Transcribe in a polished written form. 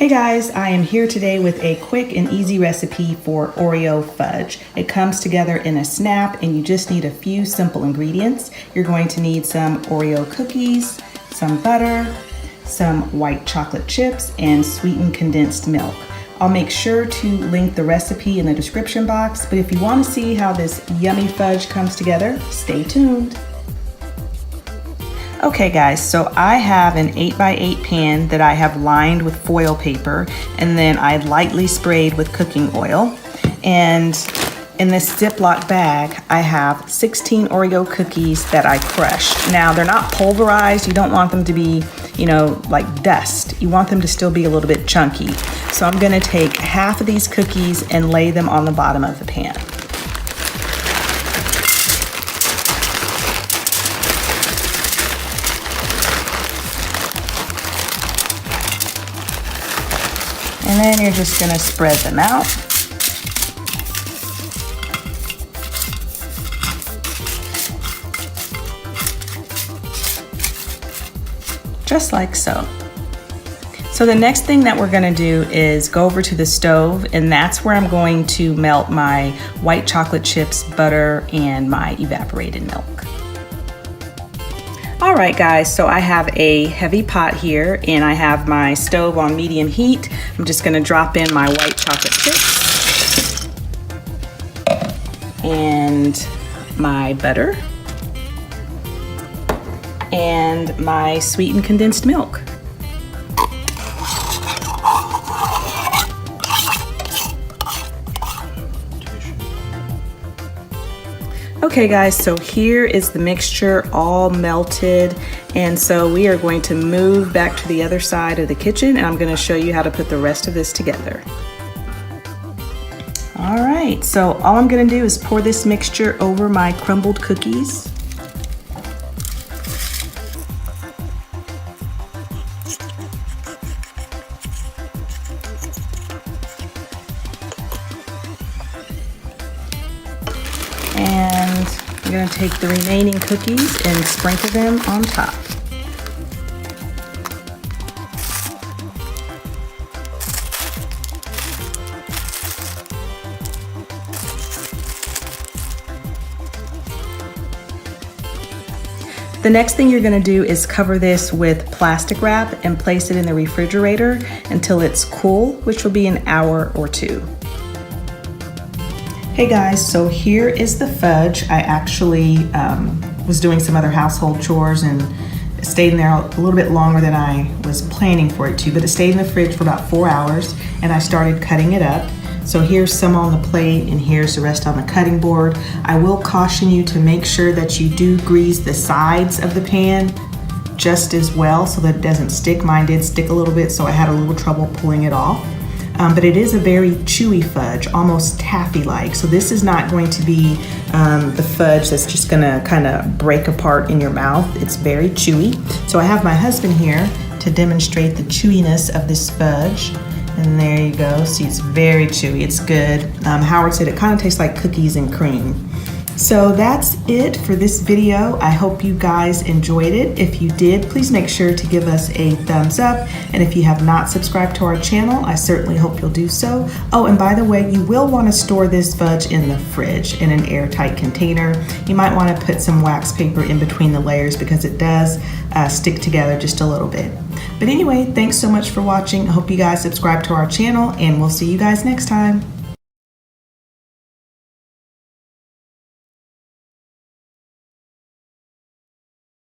Hey guys, I am here today with a quick and easy recipe for Oreo fudge. It comes together in a snap and you just need a few simple ingredients. You're going to need some Oreo cookies, some butter, some white chocolate chips, and sweetened condensed milk. I'll make sure to link the recipe in the description box, but if you want to see how this yummy fudge comes together, stay tuned. Okay guys, so I have an 8x8 pan that I have lined with foil paper, and then I lightly sprayed with cooking oil. And in this Ziploc bag, I have 16 Oreo cookies that I crushed. Now they're not pulverized. You don't want them to be, like dust. You want them to still be a little bit chunky. So I'm gonna take half of these cookies and lay them on the bottom of the pan. And then you're just gonna spread them out. Just like so. So the next thing that we're gonna do is go over to the stove, and that's where I'm going to melt my white chocolate chips, butter, and my evaporated milk. All right guys, so I have a heavy pot here and I have my stove on medium heat. I'm just gonna drop in my white chocolate chips and my butter and my sweetened condensed milk. Okay guys, so here is the mixture all melted, and so we are going to move back to the other side of the kitchen and I'm going to show you how to put the rest of this together. All right, so all I'm going to do is pour this mixture over my crumbled cookies. And I'm going to take the remaining cookies and sprinkle them on top. The next thing you're going to do is cover this with plastic wrap and place it in the refrigerator until it's cool, which will be an hour or two. Hey guys, so here is the fudge. I actually was doing some other household chores and it stayed in there a little bit longer than I was planning for it to, but it stayed in the fridge for about 4 hours and I started cutting it up. So here's some on the plate and here's the rest on the cutting board. I will caution you to make sure that you do grease the sides of the pan just as well so that it doesn't stick. Mine did stick a little bit, so I had a little trouble pulling it off. But it is a very chewy fudge, almost taffy-like. So this is not going to be the fudge that's just gonna kind of break apart in your mouth. It's very chewy. So I have my husband here to demonstrate the chewiness of this fudge. And there you go, see, it's very chewy, it's good. Howard said it kind of tastes like cookies and cream. So that's it for this video. I hope you guys enjoyed it. If you did, please make sure to give us a thumbs up. And if you have not subscribed to our channel, I certainly hope you'll do so. Oh, and by the way, you will want to store this fudge in the fridge in an airtight container. You might want to put some wax paper in between the layers because it does stick together just a little bit. But anyway, thanks so much for watching. I hope you guys subscribe to our channel and we'll see you guys next time.